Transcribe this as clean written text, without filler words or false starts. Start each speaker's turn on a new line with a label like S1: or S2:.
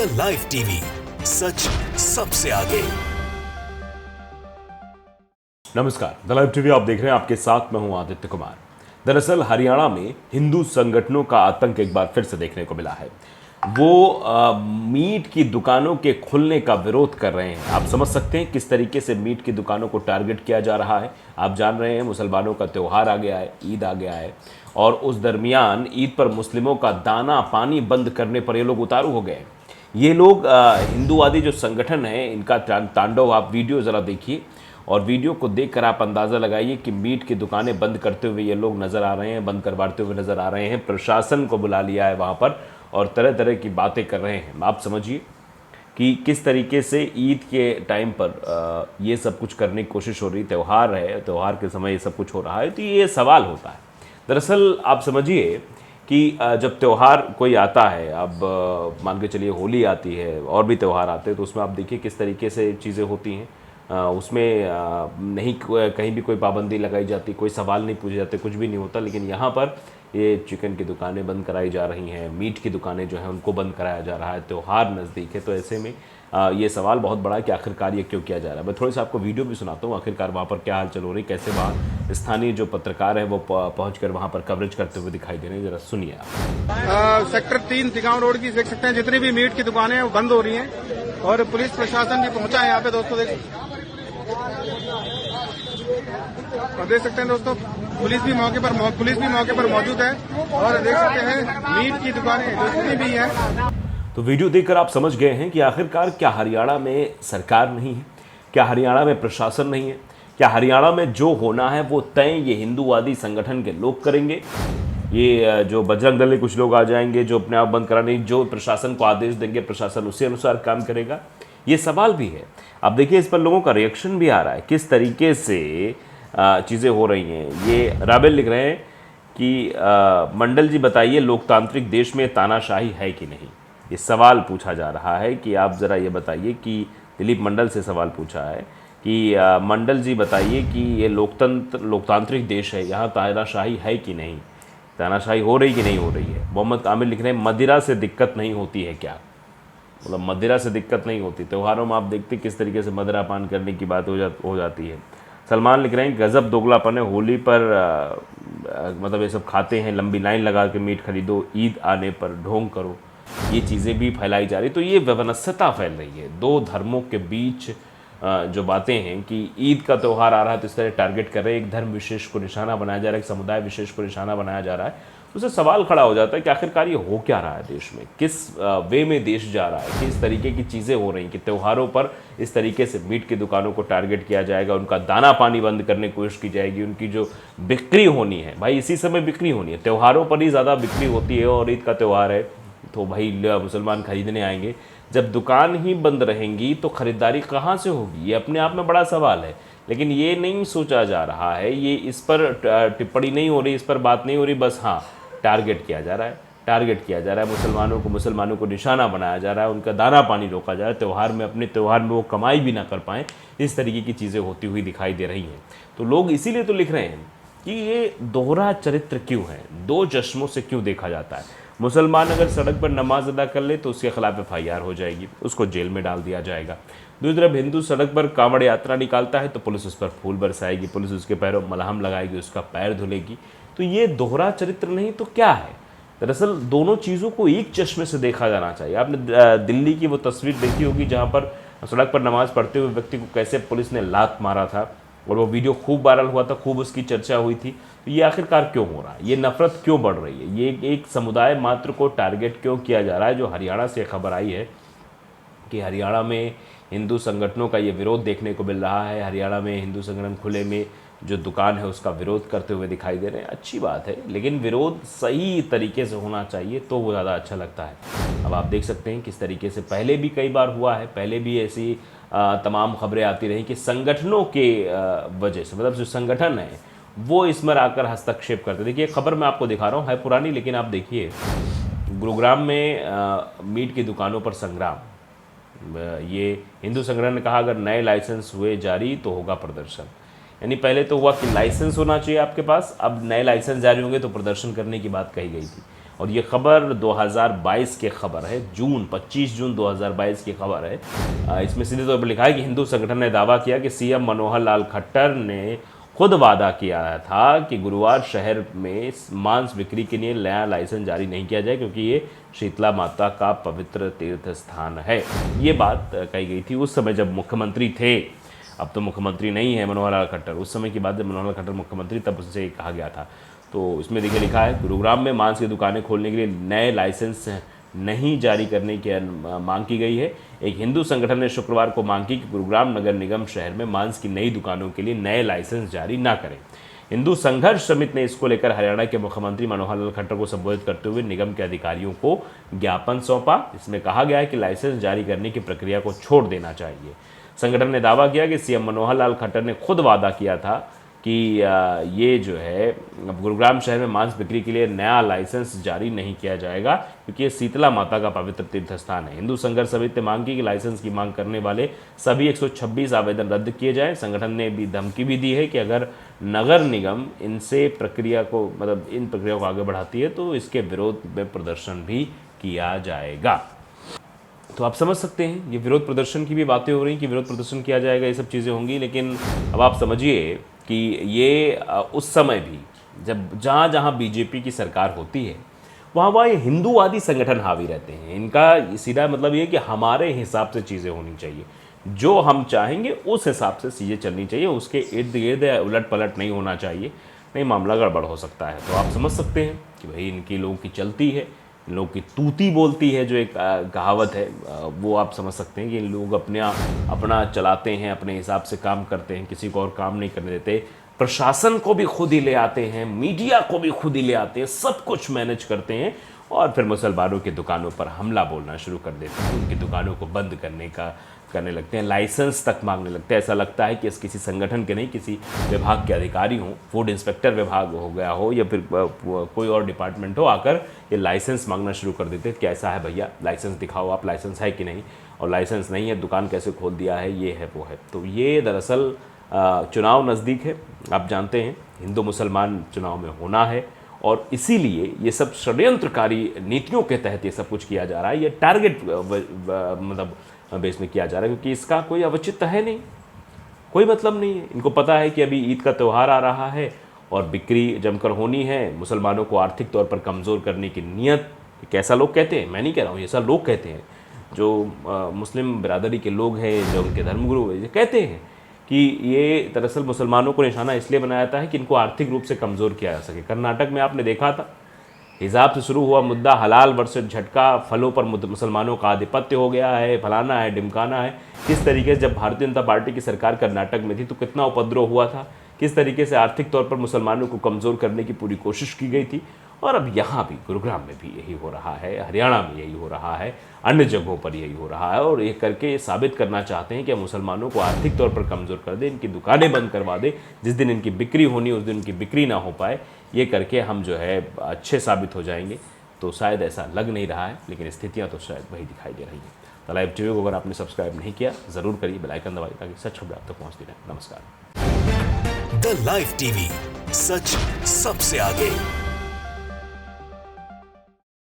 S1: The live TV, सच सबसे आगे।
S2: नमस्कार, द लाइव टीवी आप देख रहे हैं। आपके साथ मैं हूं आदित्य कुमार। दरअसल हरियाणा में हिंदू संगठनों का आतंक एक बार फिर से देखने को मिला है। वो मीट की दुकानों के खुलने का विरोध कर रहे हैं। आप समझ सकते हैं किस तरीके से मीट की दुकानों को टारगेट किया जा रहा है। आप जान रहे हैं मुसलमानों का त्यौहार आ गया है, ईद आ गया है, और उस दरमियान ईद पर मुस्लिमों का दाना पानी बंद करने पर ये लोग उतारू हो गए। ये लोग हिंदूवादी जो संगठन है, इनका तांडव आप वीडियो ज़रा देखिए, और वीडियो को देखकर आप अंदाज़ा लगाइए कि मीट की दुकानें बंद करते हुए ये लोग नज़र आ रहे हैं, बंद करवाते हुए नज़र आ रहे हैं। प्रशासन को बुला लिया है वहाँ पर और तरह तरह की बातें कर रहे हैं। आप समझिए कि किस तरीके से ईद के टाइम पर ये सब कुछ करने की कोशिश हो रही। त्यौहार है, त्यौहार के समय ये सब कुछ हो रहा है, तो ये सवाल होता है। दरअसल आप समझिए कि जब त्यौहार कोई आता है, अब मान के चलिए होली आती है और भी त्यौहार आते हैं, तो उसमें आप देखिए किस तरीके से चीज़ें होती हैं। उसमें नहीं कहीं भी कोई पाबंदी लगाई जाती, कोई सवाल नहीं पूछे जाते, कुछ भी नहीं होता। लेकिन यहाँ पर ये चिकन की दुकानें बंद कराई जा रही हैं, मीट की दुकानें जो हैं उनको बंद कराया जा रहा है। त्यौहार नज़दीक है, तो ऐसे में ये सवाल बहुत बड़ा है कि आखिरकार ये क्यों किया जा रहा है। मैं थोड़ा सा आपको वीडियो भी सुनाता हूँ, आखिरकार वहाँ पर क्या हलचल हो रही, कैसे वहाँ स्थानीय जो पत्रकार हैं वो पहुँच कर वहाँ पर कवरेज करते हुए दिखाई दे रहे हैं। ज़रा सुनिए आप।
S3: सेक्टर 3 तिगांव रोड की देख सकते हैं, जितनी भी मीट की दुकानें हैं वो बंद हो रही हैं और पुलिस प्रशासन भी पहुंचा है यहाँ पे दोस्तों। देख सकते हैं दोस्तों, पुलिस भी मौके पर मौजूद है और देख सकते हैं मीट की दुकानें जितनी भी हैं।
S2: तो वीडियो देखकर आप समझ गए हैं कि आखिरकार क्या हरियाणा में सरकार नहीं है, क्या हरियाणा में प्रशासन नहीं है, क्या हरियाणा में जो होना है वो तय ये हिंदूवादी संगठन के लोग करेंगे। ये जो बजरंग दल के कुछ लोग आ जाएंगे जो अपने आप बंद कराने, जो प्रशासन को आदेश देंगे, प्रशासन उसी अनुसार काम करेगा। ये सवाल भी है। अब देखिए इस पर लोगों का रिएक्शन भी आ रहा है, किस तरीके से चीज़ें हो रही हैं। ये राबेल लिख रहे हैं कि मंडल जी बताइए, लोकतांत्रिक देश में तानाशाही है कि नहीं। ये सवाल पूछा जा रहा है कि आप ज़रा ये बताइए कि दिलीप मंडल से सवाल पूछा है कि मंडल जी बताइए कि ये लोकतांत्रिक देश है, यहाँ तानाशाही है कि नहीं, तानाशाही हो रही कि नहीं हो रही है। मोहम्मद आमिर लिख रहे हैं मदिरा से दिक्कत नहीं होती है क्या। मतलब मदिरा से दिक्कत नहीं होती। त्योहारों में आप देखते किस तरीके से मदिरा पान करने की बात हो जाती है। सलमान लिख रहे हैं गज़ब दोगलापन है, होली पर मतलब ये सब खाते हैं, लंबी लाइन लगा के मीट खरीदो, ईद आने पर ढोंग करो, ये चीज़ें भी फैलाई जा रही। तो ये वैमनस्यता फैल रही है दो धर्मों के बीच। जो बातें हैं कि ईद का त्यौहार आ रहा है तो इस तरह टारगेट कर रहे हैं, एक धर्म विशेष को निशाना बनाया जा रहा है, एक समुदाय विशेष को निशाना बनाया जा रहा है। उससे सवाल खड़ा हो जाता है कि आखिरकार ये हो क्या रहा है देश में, किस वे में देश जा रहा है, किस तरीके की चीज़ें हो रही कि त्योहारों पर इस तरीके से मीट की दुकानों को टारगेट किया जाएगा, उनका दाना पानी बंद करने की कोशिश की जाएगी। उनकी जो बिक्री होनी है भाई, इसी समय बिक्री होनी है, त्योहारों पर ही ज़्यादा बिक्री होती है। और ईद का त्यौहार है तो भाई मुसलमान खरीदने आएंगे। जब दुकान ही बंद रहेंगी तो ख़रीदारी कहाँ से होगी, ये अपने आप में बड़ा सवाल है। लेकिन ये नहीं सोचा जा रहा है, ये इस पर टिप्पणी नहीं हो रही, इस पर बात नहीं हो रही, बस हाँ टारगेट किया जा रहा है, टारगेट किया जा रहा है। मुसलमानों को निशाना बनाया जा रहा है, उनका दाना पानी रोका जा रहा है, त्यौहार में अपने त्यौहार में वो कमाई भी ना कर पाएँ, इस तरीके की चीज़ें होती हुई दिखाई दे रही हैं। तो लोग इसीलिए तो लिख रहे हैं कि ये दोहरा चरित्र क्यों है, दो चश्मों से क्यों देखा जाता है। मुसलमान अगर सड़क पर नमाज अदा कर ले तो उसके खिलाफ FIR हो जाएगी, उसको जेल में डाल दिया जाएगा। दूसरी तरफ हिंदू सड़क पर कांवड़ यात्रा निकालता है तो पुलिस उस पर फूल बरसाएगी, पुलिस उसके पैरों मलहम लगाएगी, उसका पैर धुलेगी। तो ये दोहरा चरित्र नहीं तो क्या है। दरअसल दोनों चीज़ों को एक चश्मे से देखा जाना चाहिए। आपने दिल्ली की वो तस्वीर देखी होगी जहाँ पर सड़क पर नमाज पढ़ते हुए व्यक्ति को कैसे पुलिस ने लात मारा था, और वो वीडियो खूब वायरल हुआ था, खूब उसकी चर्चा हुई थी। तो ये आखिरकार क्यों हो रहा है, ये नफरत क्यों बढ़ रही है, ये एक समुदाय मात्र को टारगेट क्यों किया जा रहा है। जो हरियाणा से खबर आई है कि हरियाणा में हिंदू संगठनों का ये विरोध देखने को मिल रहा है। हरियाणा में हिंदू संगठन खुले में जो दुकान है उसका विरोध करते हुए दिखाई दे रहे हैं। अच्छी बात है, लेकिन विरोध सही तरीके से होना चाहिए तो वो ज़्यादा अच्छा लगता है। अब आप देख सकते हैं किस तरीके से पहले भी कई बार हुआ है, पहले भी ऐसी तमाम खबरें आती रही कि संगठनों के वजह से, मतलब जो संगठन है वो इसमें आकर हस्तक्षेप करते। देखिए खबर मैं आपको दिखा रहा हूँ, है पुरानी, लेकिन आप देखिए गुरुग्राम में मीट की दुकानों पर संग्राम। ये हिंदू संगठन ने कहा अगर नए लाइसेंस हुए जारी तो होगा प्रदर्शन। यानी पहले तो हुआ कि लाइसेंस होना चाहिए आपके पास, अब नए लाइसेंस जारी होंगे तो प्रदर्शन करने की बात कही गई थी। और ये खबर 2022 की खबर है, 25 जून 2022 की खबर है। इसमें सीधे तौर पर लिखा है कि हिंदू संगठन ने दावा किया कि सीएम मनोहर लाल खट्टर ने खुद वादा किया था कि गुरुवार शहर में मांस बिक्री के लिए नया लाइसेंस जारी नहीं किया जाए, क्योंकि ये शीतला माता का पवित्र तीर्थ स्थान है। ये बात कही गई थी उस समय जब मुख्यमंत्री थे। अब तो मुख्यमंत्री नहीं है मनोहर लाल खट्टर, उस समय की बात जब मनोहर लाल खट्टर मुख्यमंत्री तब उससे कहा गया था। तो इसमें देखिए लिखा है, गुरुग्राम में मांस की दुकानें खोलने के लिए नए लाइसेंस नहीं जारी करने की मांग की गई है। एक हिंदू संगठन ने शुक्रवार को मांग की कि गुरुग्राम नगर निगम शहर में मांस की नई दुकानों के लिए नए लाइसेंस जारी ना करें। हिंदू संघर्ष समिति ने इसको लेकर हरियाणा के मुख्यमंत्री मनोहर लाल खट्टर को संबोधित करते हुए निगम के अधिकारियों को ज्ञापन सौंपा। इसमें कहा गया है कि लाइसेंस जारी करने की प्रक्रिया को छोड़ देना चाहिए। संगठन ने दावा किया कि सीएम मनोहर लाल खट्टर ने खुद वादा किया था कि ये जो है गुरुग्राम शहर में मांस बिक्री के लिए नया लाइसेंस जारी नहीं किया जाएगा, क्योंकि ये शीतला माता का पवित्र तीर्थ स्थान है। हिंदू संघर्ष समिति ने मांग की कि लाइसेंस की मांग करने वाले सभी 126 आवेदन रद्द किए जाएं। संगठन ने भी धमकी भी दी है कि अगर नगर निगम इनसे प्रक्रिया को इन प्रक्रिया को आगे बढ़ाती है तो इसके विरोध में प्रदर्शन भी किया जाएगा। तो आप समझ सकते हैं, ये विरोध प्रदर्शन की भी बातें हो रही कि विरोध प्रदर्शन किया जाएगा, ये सब चीज़ें होंगी। लेकिन अब आप समझिए कि ये उस समय भी जब जहाँ बीजेपी की सरकार होती है वहाँ ये हिंदूवादी संगठन हावी रहते हैं। इनका सीधा मतलब ये कि हमारे हिसाब से चीज़ें होनी चाहिए, जो हम चाहेंगे उस हिसाब से चीज़ें चलनी चाहिए, उसके इर्द गिर्द उलट पलट नहीं होना चाहिए, नहीं मामला गड़बड़ हो सकता है। तो आप समझ सकते हैं कि भाई इनकी लोगों की चलती है, इन लोगों की तूती बोलती है, जो एक कहावत है, वो आप समझ सकते हैं कि इन लोग अपना चलाते हैं, अपने हिसाब से काम करते हैं, किसी को और काम नहीं करने देते। प्रशासन को भी खुद ही ले आते हैं, मीडिया को भी खुद ही ले आते हैं, सब कुछ मैनेज करते हैं और फिर मुसलमानों की दुकानों पर हमला बोलना शुरू कर देते हैं, उनकी दुकानों को बंद करने लगते हैं, लाइसेंस तक मांगने लगते हैं। ऐसा लगता है कि इस किसी संगठन के नहीं, किसी विभाग के अधिकारी हों, फूड इंस्पेक्टर विभाग हो गया हो या फिर कोई और डिपार्टमेंट हो, आकर ये लाइसेंस मांगना शुरू कर देते हैं। कैसा है भैया, लाइसेंस दिखाओ, आप लाइसेंस है कि नहीं, और लाइसेंस नहीं है दुकान कैसे खोल दिया है, ये है वो है। तो ये दरअसल चुनाव नज़दीक है, आप जानते हैं हिंदू मुसलमान चुनाव में होना है और इसीलिए ये सब षड्यंत्रकारी नीतियों के तहत ये सब कुछ किया जा रहा है। ये टारगेट मतलब बेस में किया जा रहा है, क्योंकि इसका कोई औचित्य है नहीं, कोई मतलब नहीं है। इनको पता है कि अभी ईद का त्यौहार आ रहा है और बिक्री जमकर होनी है, मुसलमानों को आर्थिक तौर पर कमज़ोर करने की नीयत, कैसा लोग कहते हैं, मैं नहीं कह रहा हूँ, ऐसा लोग कहते हैं, जो मुस्लिम बिरादरी के लोग हैं, जो उनके धर्मगुरु ये कहते हैं कि ये दरअसल मुसलमानों को निशाना इसलिए बनाया जाता है कि इनको आर्थिक रूप से कमज़ोर किया जा सके। कर्नाटक में आपने देखा था, हिजाब से शुरू हुआ मुद्दा हलाल वर्सेस झटका, फलों पर मुसलमानों का आधिपत्य हो गया है, फलाना है, ढिमकाना है। किस तरीके से जब भारतीय जनता पार्टी की सरकार कर्नाटक में थी तो कितना उपद्रव हुआ था, किस तरीके से आर्थिक तौर पर मुसलमानों को कमज़ोर करने की पूरी कोशिश की गई थी। और अब यहाँ भी गुरुग्राम में भी यही हो रहा है, हरियाणा में यही हो रहा है, अन्य जगहों पर यही हो रहा है। और ये करके ये साबित करना चाहते हैं कि मुसलमानों को आर्थिक तौर पर कमज़ोर कर दे, इनकी दुकानें बंद करवा दे, जिस दिन इनकी बिक्री होनी उस दिन इनकी बिक्री ना हो पाए। ये करके हम जो है अच्छे साबित हो जाएंगे। तो शायद ऐसा लग नहीं रहा है, लेकिन स्थितियाँ तो शायद वही दिखाई दे रही हैं। तो लाइव टीवी को अगर आपने सब्सक्राइब नहीं किया ज़रूर करिए, बेल आइकन दबाइए ताकि सच खबरें आप तक पहुँचती रहें। नमस्कार।
S1: द लाइव टीवी, सच सबसे आगे।